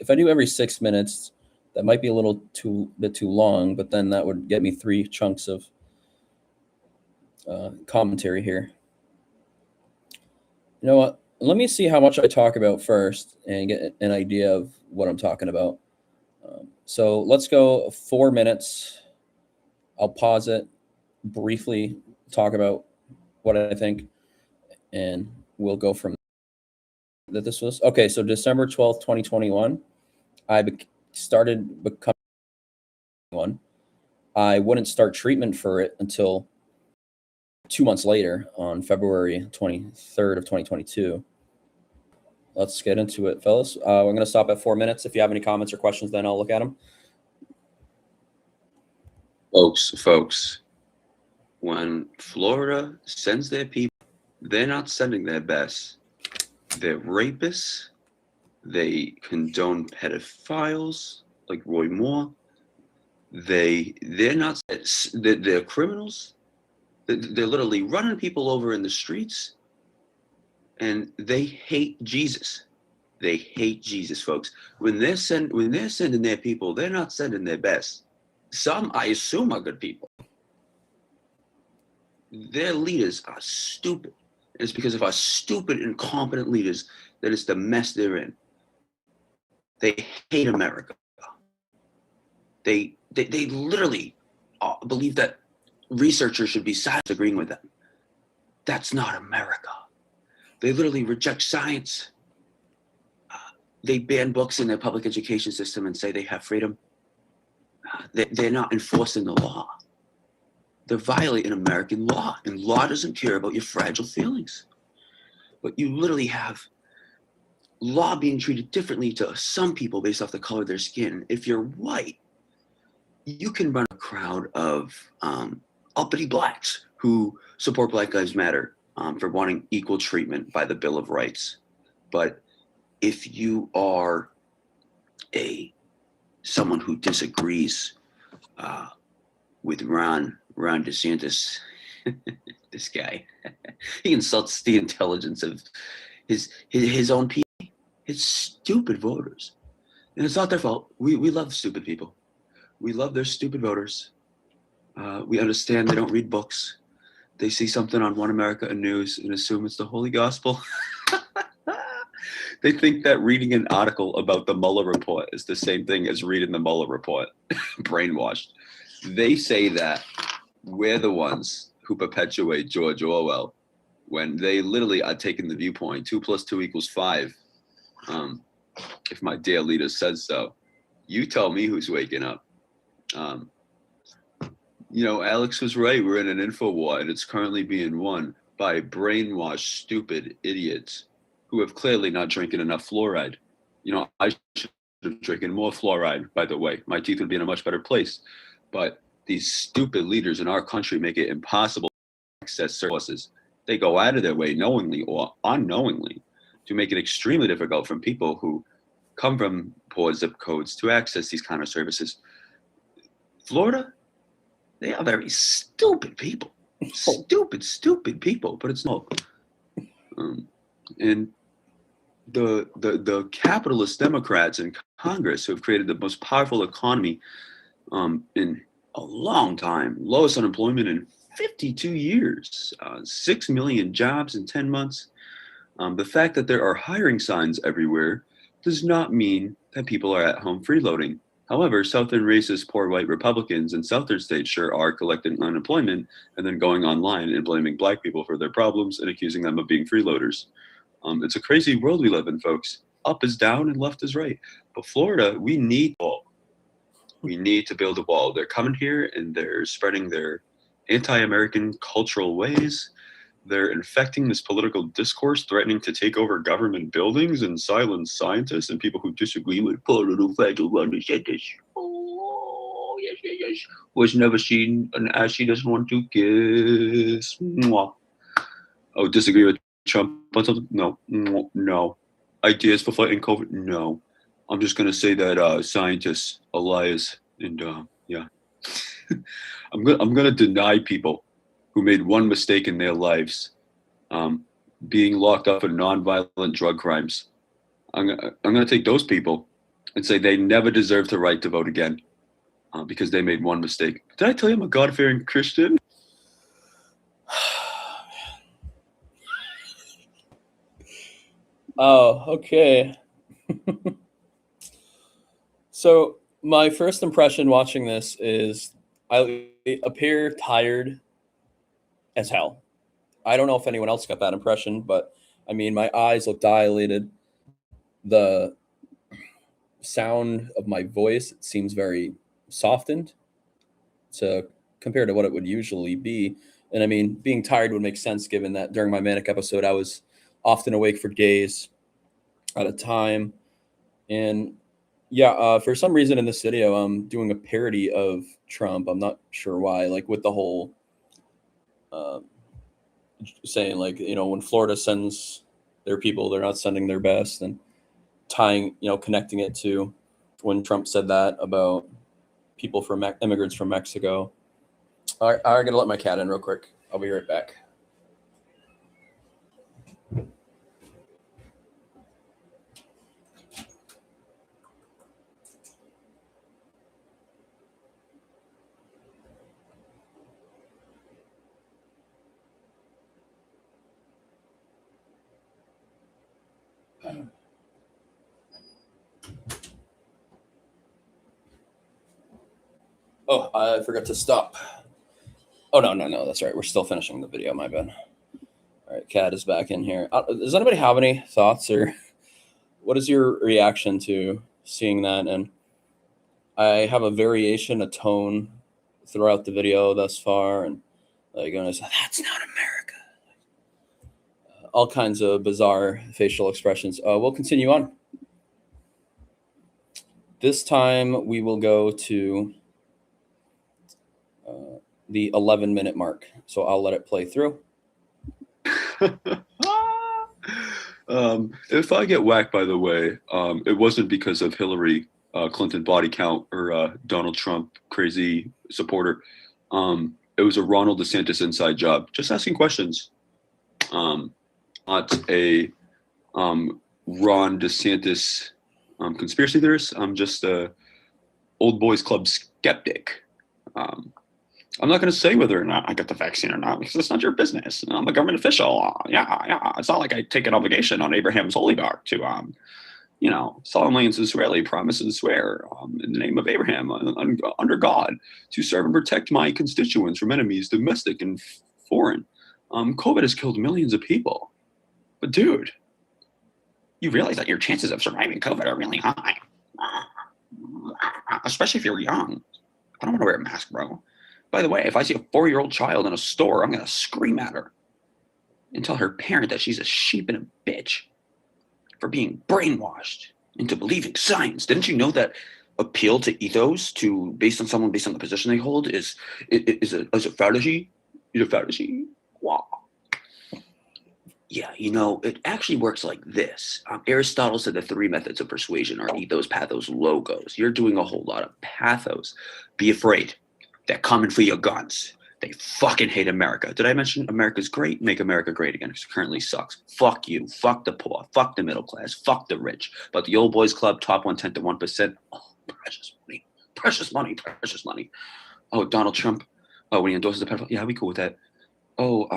if I do every 6 minutes, that might be a little bit too long, but then that would get me 3 chunks of commentary here. You know what? Let me see how much I talk about first and get an idea of what I'm talking about. So let's go 4 minutes. I'll pause it, briefly talk about what I think, and we'll go from that. This was okay. So December 12th, 2021, I started becoming one. I wouldn't start treatment for it until 2 months later, on February 23rd of 2022. Let's get into it, fellas. I'm going to stop at 4 minutes. If you have any comments or questions, then I'll look at them. Folks, when Florida sends their people, they're not sending their best. They're rapists. They condone pedophiles like Roy Moore. They're criminals. They're literally running people over in the streets, and they hate Jesus. They hate Jesus, folks. When they're sending their people, they're not sending their best. Some, I assume, are good people. Their leaders are stupid. And it's because of our stupid, incompetent leaders that it's the mess they're in. They hate America. They literally believe that researchers should be silent agreeing with them. That's not America. They literally reject science. They ban books in their public education system and say they have freedom. They're not enforcing the law. They're violating American law, and law doesn't care about your fragile feelings. But you literally have law being treated differently to some people based off the color of their skin. If you're white, you can run a crowd of uppity blacks who support Black Lives Matter for wanting equal treatment by the Bill of Rights. But if you are someone who disagrees with Ron DeSantis, this guy, he insults the intelligence of his own people, his stupid voters. And it's not their fault. We love stupid people. We love their stupid voters. We understand they don't read books. They see something on One America News and assume it's the Holy Gospel. They think that reading an article about the Mueller report is the same thing as reading the Mueller report. Brainwashed. They say that we're the ones who perpetuate George Orwell when they literally are taking the viewpoint 2 + 2 = 5. If my dear leader says so. You tell me who's waking up. Alex was right. We're in an info war, and it's currently being won by brainwashed, stupid idiots who have clearly not drinking enough fluoride. I should have drinking more fluoride, by the way. My teeth would be in a much better place. But these stupid leaders in our country make it impossible to access sources. They go out of their way, knowingly or unknowingly, to make it extremely difficult for people who come from poor zip codes to access these kind of services. Florida, they are very stupid people. Stupid people, but it's no. And the capitalist Democrats in Congress who have created the most powerful economy in a long time, lowest unemployment in 52 years, 6 million jobs in 10 months. The fact that there are hiring signs everywhere does not mean that people are at home freeloading. However, Southern racist, poor white Republicans in Southern states sure are collecting unemployment and then going online and blaming Black people for their problems and accusing them of being freeloaders. It's a crazy world we live in, folks. Up is down and left is right. But Florida, we need a wall. We need to build a wall. They're coming here and they're spreading their anti-American cultural ways. They're infecting this political discourse, threatening to take over government buildings and silence scientists and people who disagree with political federal DeSantis. Oh, yes. Was never seen an ass she doesn't want to kiss. Mwah. Oh, disagree with Trump on something? No. Ideas for fighting COVID? No. I'm just gonna say that scientists are liars, and yeah. I'm gonna deny people who made one mistake in their lives, being locked up for nonviolent drug crimes. I'm gonna take those people and say they never deserve the right to vote again because they made one mistake. Did I tell you I'm a God-fearing Christian? Oh, okay. So my first impression watching this is I appear tired as hell. I don't know if anyone else got that impression, but I mean, my eyes look dilated. The sound of my voice seems very softened to compared to what it would usually be. And I mean, being tired would make sense given that during my manic episode, I was often awake for days at a time. And yeah, for some reason in this video, I'm doing a parody of Trump. I'm not sure why, like with the whole uh, saying, like, you know, when Florida sends their people, they're not sending their best, and tying, you know, connecting it to when Trump said that about people from immigrants from Mexico. All right, I gotta let my cat in real quick. I'll be right back. Oh, I forgot to stop. Oh, no, that's right. We're still finishing the video. My bad. All right, cat is back in here. Does anybody have any thoughts, or what is your reaction to seeing that? And I have a variation, a tone throughout the video thus far, and like, when I say, that's not America. All kinds of bizarre facial expressions. We'll continue on. This time we will go to the 11-minute mark. So I'll let it play through. If I get whacked, by the way, it wasn't because of Hillary Clinton body count or Donald Trump crazy supporter. It was a Ronald DeSantis inside job. Just asking questions. Not a Ron DeSantis conspiracy theorist. I'm just a old boys club skeptic. I'm not going to say whether or not I got the vaccine or not because it's not your business. I'm a government official. Yeah. It's not like I take an obligation on Abraham's oligarch to, solemnly and sincerely promise and swear in the name of Abraham under God to serve and protect my constituents from enemies, domestic and foreign. COVID has killed millions of people. But dude, you realize that your chances of surviving COVID are really high. Especially if you're young. I don't want to wear a mask, bro. By the way, if I see a 4-year-old child in a store, I'm going to scream at her and tell her parent that she's a sheep and a bitch for being brainwashed into believing science. Didn't you know that appeal to ethos based on the position they hold is a fallacy? Is a fallacy? Wow. Yeah, it actually works like this. Aristotle said the 3 methods of persuasion are ethos, pathos, logos. You're doing a whole lot of pathos. Be afraid. They're coming for your guns. They fucking hate America. Did I mention America's great? Make America great again, because it currently sucks. Fuck you. Fuck the poor. Fuck the middle class. Fuck the rich. But the old boys club, top 1/10 to 1%. Oh, precious money. Precious money. Precious money. Oh, Donald Trump. Oh, when he endorses the pedophile. Yeah, we cool with that. Oh,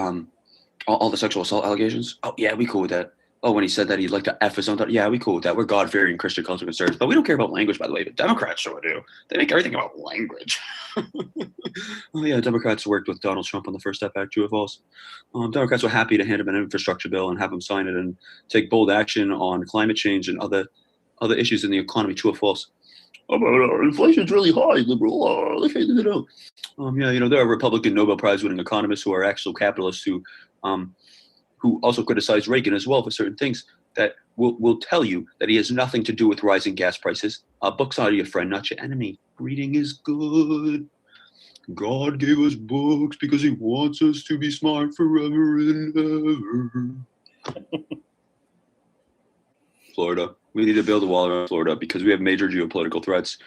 all the sexual assault allegations. Oh, yeah, we cool with that. Oh, when he said that he'd like to F his own daughter. Yeah, we cool with that. We're God-fearing Christian culture conservatives. But we don't care about language, by the way. But Democrats sure do. They make everything about language. Oh, yeah, Democrats worked with Donald Trump on the First Step Act, true or false. Democrats were happy to hand him an infrastructure bill and have him sign it and take bold action on climate change and other issues in the economy, true or false. Oh, inflation's really high, liberal. There are Republican Nobel Prize-winning economists who are actual capitalists who also criticize Reagan as well for certain things that will tell you that he has nothing to do with rising gas prices. Books are your friend, not your enemy. Reading is good. God gave us books because he wants us to be smart forever and ever. Florida. We need to build a wall around Florida because we have major geopolitical threats.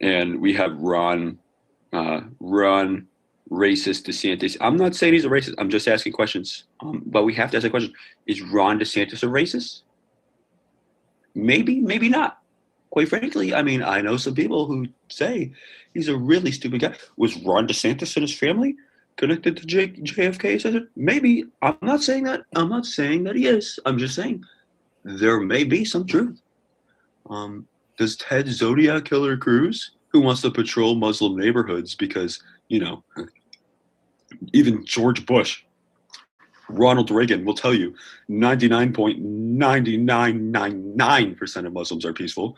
And we have Ron, racist DeSantis. I'm not saying he's a racist. I'm just asking questions. But we have to ask a question. Is Ron DeSantis a racist? Maybe, maybe not. quite frankly, I mean, I know some people who say he's a really stupid guy. Was Ron DeSantis and his family connected to JFK? Maybe. I'm not saying that. I'm not saying that he is. I'm just saying there may be some truth. Does Ted Zodiac Killer Cruz, who wants to patrol Muslim neighborhoods because, even George Bush, Ronald Reagan will tell you 99.9999% of Muslims are peaceful,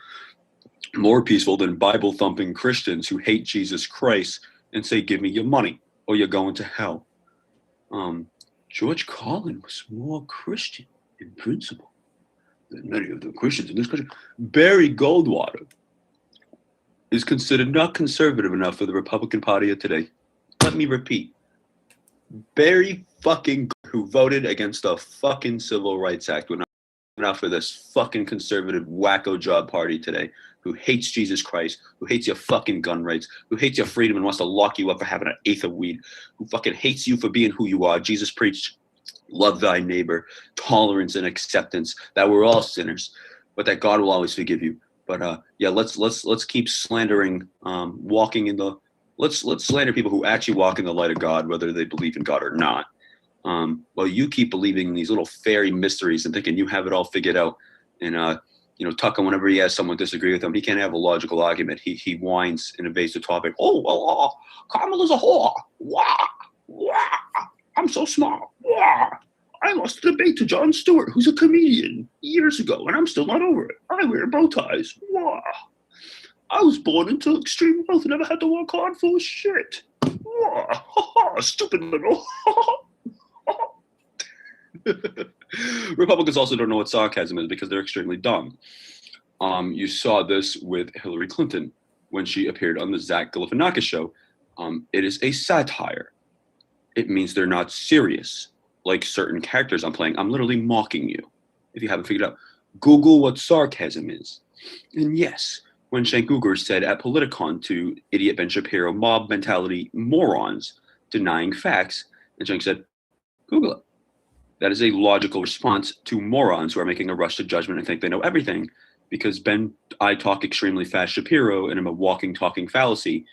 more peaceful than Bible-thumping Christians who hate Jesus Christ and say, give me your money or you're going to hell. George Carlin was more Christian in principle than many of the Christians in this country. Barry Goldwater is considered not conservative enough for the Republican Party of today. Let me repeat. Barry fucking who voted against the fucking Civil Rights Act went out for this fucking conservative wacko job party today, who hates Jesus Christ, who hates your fucking gun rights, who hates your freedom and wants to lock you up for having an eighth of weed, who fucking hates you for being who you are. Jesus preached love thy neighbor, tolerance and acceptance, that we're all sinners, but that God will always forgive you. But yeah, let's keep slandering, let's slander people who actually walk in the light of God, whether they believe in God or not. Well, you keep believing in these little fairy mysteries and thinking you have it all figured out. And Tucker, whenever he has someone disagree with him, he can't have a logical argument. He whines and evades the topic. Kamala's a whore. Wah, wah. I'm so smart. Wah. I lost the debate to Jon Stewart, who's a comedian, years ago, and I'm still not over it. I wear bow ties. Wah. I was born into extreme wealth and never had to work hard for shit. Wah. Stupid little. Republicans also don't know what sarcasm is because they're extremely dumb. You saw this with Hillary Clinton when she appeared on the Zach Galifianakis show. It is a satire. It means they're not serious, like certain characters I'm playing. I'm literally mocking you. If you haven't figured out, Google what sarcasm is. And yes, when Cenk Uygur said at Politicon to idiot Ben Shapiro, mob mentality morons denying facts, and Cenk said, Google it. That is a logical response to morons who are making a rush to judgment and think they know everything, because I talk extremely fast Shapiro and I'm a walking, talking fallacy,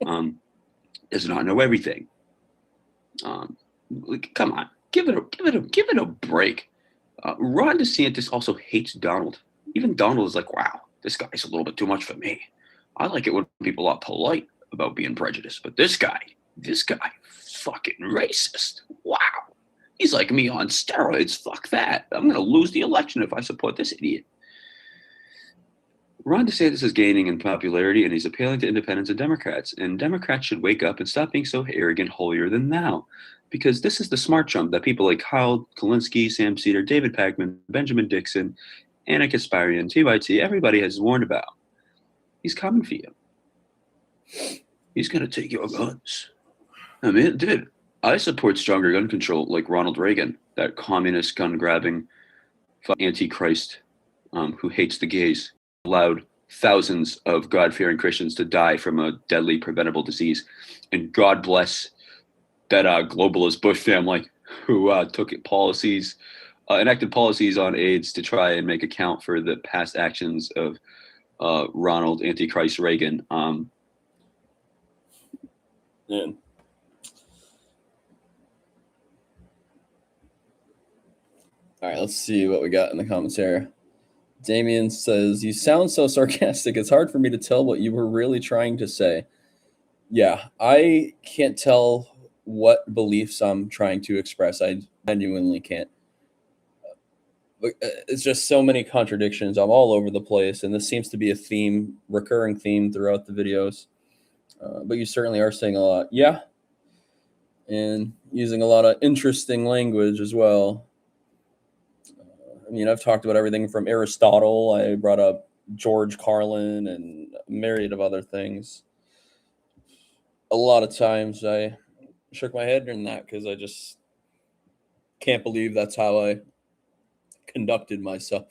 does not know everything. Come on, give it a break. Ron DeSantis also hates Donald. Even Donald is like, wow, this guy's a little bit too much for me. I like it when people are polite about being prejudiced, but this guy, fucking racist. Wow. He's like me on steroids. Fuck that. I'm going to lose the election if I support this idiot. Ron DeSantis is gaining in popularity, and he's appealing to independents and Democrats. And Democrats should wake up and stop being so arrogant, holier than thou. Because this is the smart jump that people like Kyle Kulinski, Sam Cedar, David Pakman, Benjamin Dixon, Anna Kasparian, TYT, everybody has warned about. He's coming for you. He's going to take your guns. I mean, dude. I support stronger gun control like Ronald Reagan, that communist gun-grabbing antichrist who hates the gays, allowed thousands of God-fearing Christians to die from a deadly preventable disease. And God bless that globalist Bush family who enacted policies on AIDS to try and make account for the past actions of Ronald Antichrist Reagan. Yeah. All right, let's see what we got in the comments here. Damien says, you sound so sarcastic. It's hard for me to tell what you were really trying to say. Yeah, I can't tell what beliefs I'm trying to express. I genuinely can't. It's just so many contradictions. I'm all over the place, and this seems to be a theme, recurring theme throughout the videos. But you certainly are saying a lot. Yeah, and using a lot of interesting language as well. I mean, I've talked about everything from Aristotle. I brought up George Carlin and a myriad of other things. A lot of times I shook my head during that because I just can't believe that's how I conducted myself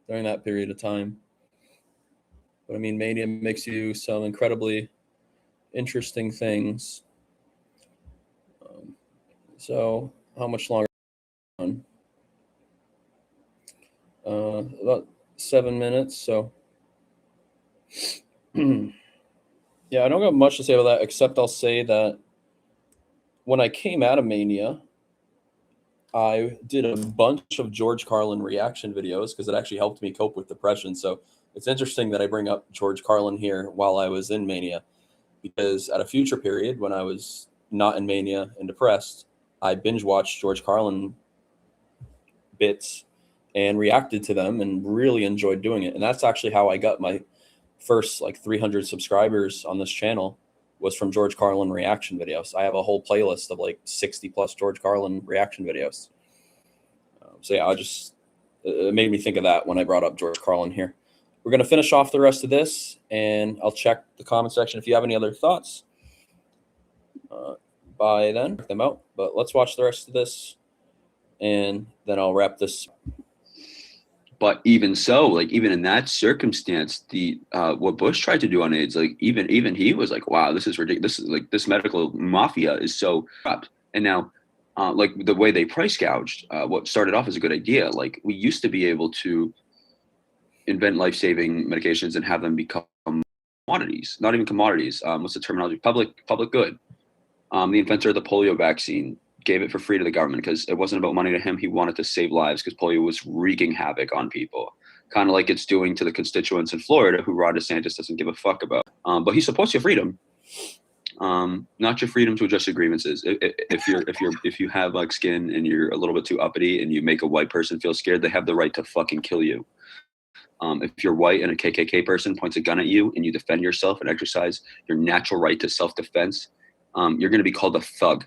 during that period of time. But I mean, mania makes you some incredibly interesting things. So how much longer? About 7 minutes. So Yeah, I don't got much to say about that, except I'll say that when I came out of Mania, I did a bunch of George Carlin reaction videos because it actually helped me cope with depression. So it's interesting that I bring up George Carlin here while I was in Mania, because at a future period when I was not in Mania and depressed, I binge watched George Carlin bits and reacted to them and really enjoyed doing it. And that's actually how I got my first like 300 subscribers on this channel, was from George Carlin reaction videos. I have a whole playlist of like 60 plus George Carlin reaction videos. So yeah, it made me think of that when I brought up George Carlin here. We're going to finish off the rest of this, and I'll check the comment section if you have any other thoughts. By then, check them out. But let's watch the rest of this, and then I'll wrap this. But even so, like even in that circumstance, the what Bush tried to do on AIDS, like even he was like, wow, this is ridiculous. This is like, this medical mafia is so corrupt. And now, like the way they price gouged, what started off as a good idea, like we used to be able to invent life-saving medications and have them become commodities, not even commodities. What's the terminology? Public good. The inventor of the polio vaccine gave it for free to the government because it wasn't about money to him. He wanted to save lives because polio was wreaking havoc on people, kind of like it's doing to the constituents in Florida who Ron DeSantis doesn't give a fuck about. But he supports your freedom, not your freedom to adjust your grievances. If you have like skin and you're a little bit too uppity and you make a white person feel scared, they have the right to fucking kill you. If you're white and a KKK person points a gun at you and you defend yourself and exercise your natural right to self-defense, you're going to be called a thug.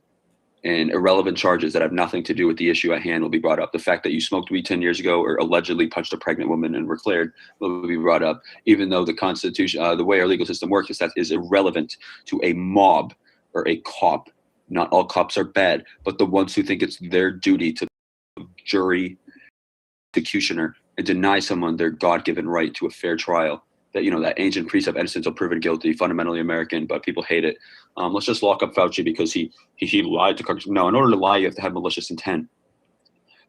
And irrelevant charges that have nothing to do with the issue at hand will be brought up. The fact that you smoked weed 10 years ago or allegedly punched a pregnant woman and were cleared will be brought up, even though the Constitution, the way our legal system works, is that is irrelevant to a mob or a cop. Not all cops are bad, but the ones who think it's their duty to jury, executioner, and deny someone their God-given right to a fair trial. That, you know, that ancient precept, innocent until proven guilty, fundamentally American, but people hate it. Let's just lock up Fauci because he lied to Congress. No, in order to lie, you have to have malicious intent.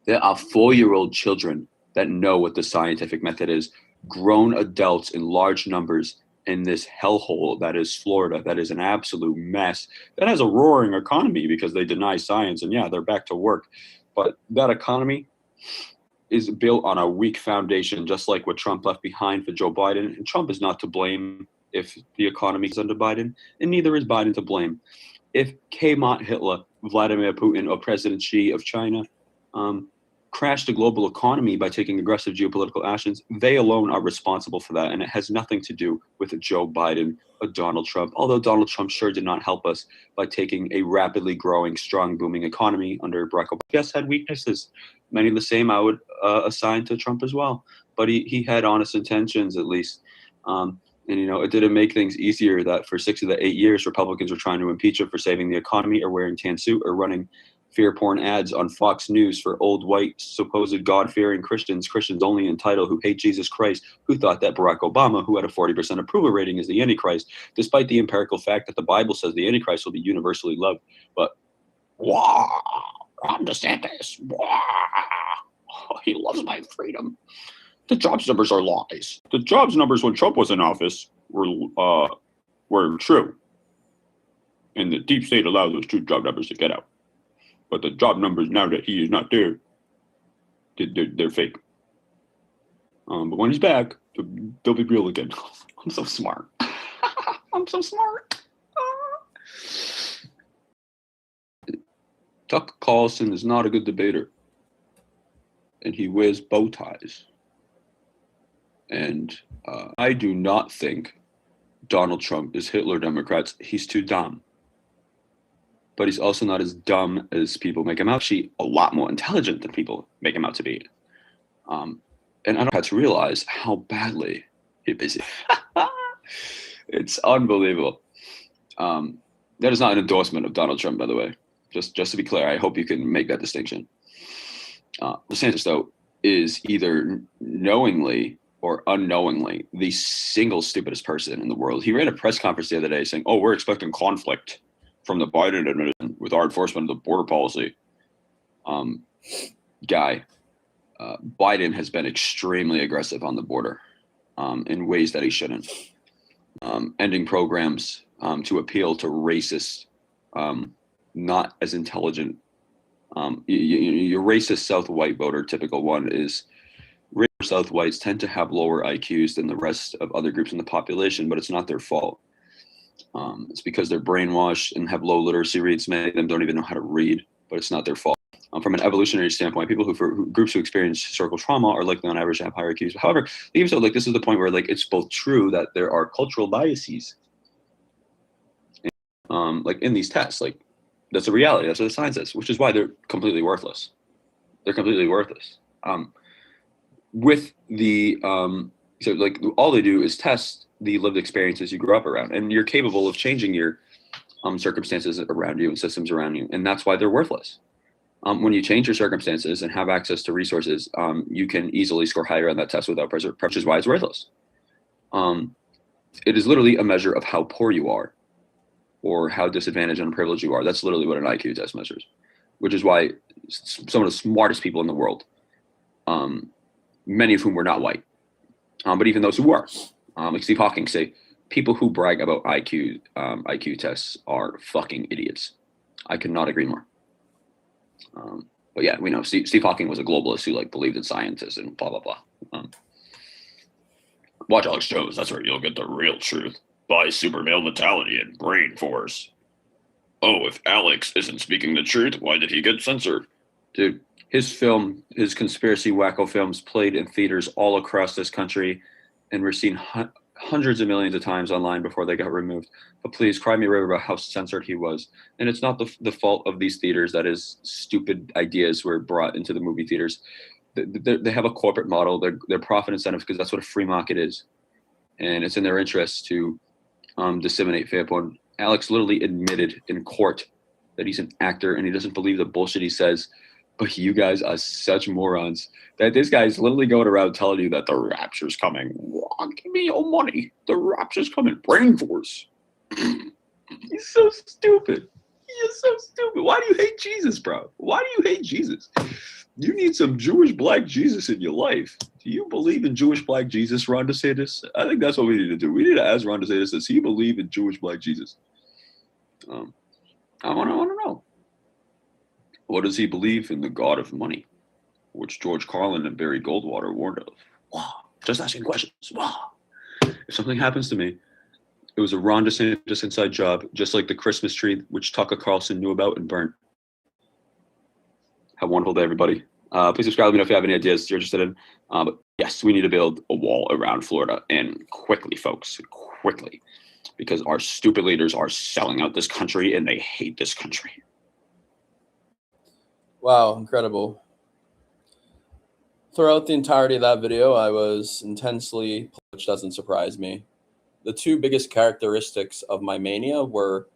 There are 4-year-old children that know what the scientific method is, grown adults in large numbers in this hellhole that is Florida, that is an absolute mess, that has a roaring economy because they deny science, and yeah, they're back to work. But that economy is built on a weak foundation, just like what Trump left behind for Joe Biden. And Trump is not to blame if the economy is under Biden, and neither is Biden to blame. If Kmart Hitler, Vladimir Putin, or President Xi of China crashed the global economy by taking aggressive geopolitical actions, they alone are responsible for that. And it has nothing to do with Joe Biden or Donald Trump, although Donald Trump sure did not help us by taking a rapidly growing, strong, booming economy under Barack Obama. Yes, had weaknesses. Many of the same I would assign to Trump as well. But he had honest intentions, at least. And, you know, it didn't make things easier that for 6 of the 8 years, Republicans were trying to impeach him for saving the economy or wearing tan suit or running fear porn ads on Fox News for old white supposed God-fearing Christians only in title, who hate Jesus Christ, who thought that Barack Obama, who had a 40% approval rating, is the Antichrist, despite the empirical fact that the Bible says the Antichrist will be universally loved. But wow, Ron DeSantis, wow, he loves my freedom. The jobs numbers are lies. The jobs numbers when Trump was in office were true, and the deep state allowed those true job numbers to get out. But the job numbers now that he is not there, they're fake. But when he's back, they'll be real again. I'm so smart. I'm so smart. Tucker Carlson is not a good debater, and he wears bow ties. And I do not think Donald Trump is Hitler Democrats. He's too dumb. But he's also not as dumb as people make him out. She's a lot more intelligent than people make him out to be. And I don't have to realize how badly he is. It's unbelievable. That is not an endorsement of Donald Trump, by the way. Just to be clear, I hope you can make that distinction. DeSantis, though, is either knowingly or unknowingly the single stupidest person in the world. He ran a press conference the other day saying, "Oh, we're expecting conflict from the Biden administration with our enforcement of the border policy." Biden has been extremely aggressive on the border in ways that he shouldn't. ending programs to appeal to racist, not as intelligent. Your racist South white voter, typical one, is racist South whites tend to have lower IQs than the rest of other groups in the population, but it's not their fault. It's because they're brainwashed and have low literacy rates. Many of them don't even know how to read, but it's not their fault. From an evolutionary standpoint, people groups who experience historical trauma are likely on average to have higher IQs. However, even so, like, this is the point where, like, it's both true that there are cultural biases, like, in these tests. Like, that's a reality. That's what the science is, which is why they're completely worthless. They're completely worthless. With the so, like, all they do is test the lived experiences you grew up around, and you're capable of changing your circumstances around you and systems around you, and that's why they're worthless. When you change your circumstances and have access to resources, you can easily score higher on that test without pressure, which is why it's worthless. It is literally a measure of how poor you are or how disadvantaged and privileged you are. That's literally what an IQ test measures, which is why some of the smartest people in the world, many of whom were not white, but even those who were, like Steve Hawking, say people who brag about IQ tests are fucking idiots. I could not agree more. But yeah, we know Steve Hawking was a globalist who, like, believed in scientists and blah, blah, blah. Watch Alex Jones. That's where you'll get the real truth. By super male mentality and brain force. Oh, if Alex isn't speaking the truth, why did he get censored? Dude, his conspiracy wacko films played in theaters all across this country and were seen hundreds of millions of times online before they got removed. But please, cry me a river about how censored he was. And it's not the fault of these theaters that his stupid ideas were brought into the movie theaters. They have a corporate model. They're profit incentives, because that's what a free market is. And it's in their interest to disseminate fair porn. Alex literally admitted in court that he's an actor and he doesn't believe the bullshit he says. But you guys are such morons that this guy's literally going around telling you that the rapture's coming. Give me your money. The rapture's coming. Brain force. He's so stupid. He is so stupid. Why do you hate Jesus, bro? Why do you hate Jesus? You need some Jewish black Jesus in your life. Do you believe in Jewish black Jesus, Ron DeSantis? I think that's what we need to do. We need to ask Ron DeSantis, does he believe in Jewish black Jesus? I want to know. What does he believe in the God of money, which George Carlin and Barry Goldwater warned of? Wow. Just asking questions. Wow. If something happens to me, it was a Ron DeSantis inside job, just like the Christmas tree, which Tucker Carlson knew about and burnt. Have a wonderful day, everybody. Please subscribe. Let me know if you have any ideas you're interested in. But yes, we need to build a wall around Florida, and quickly, folks, quickly, because our stupid leaders are selling out this country and they hate this country. Wow, incredible. Throughout the entirety of that video, I was intensely, which doesn't surprise me. The two biggest characteristics of my mania were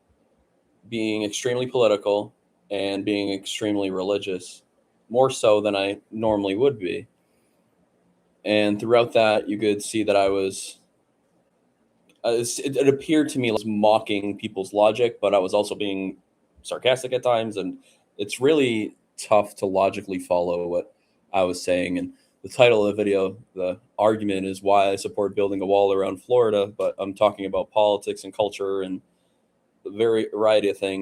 being extremely political and being extremely religious, more so than I normally would be. And throughout that, you could see that I was, it appeared to me like mocking people's logic, but I was also being sarcastic at times. And it's really tough to logically follow what I was saying. And the title of the video, the argument, is why I support building a wall around Florida, but I'm talking about politics and culture and a variety of things.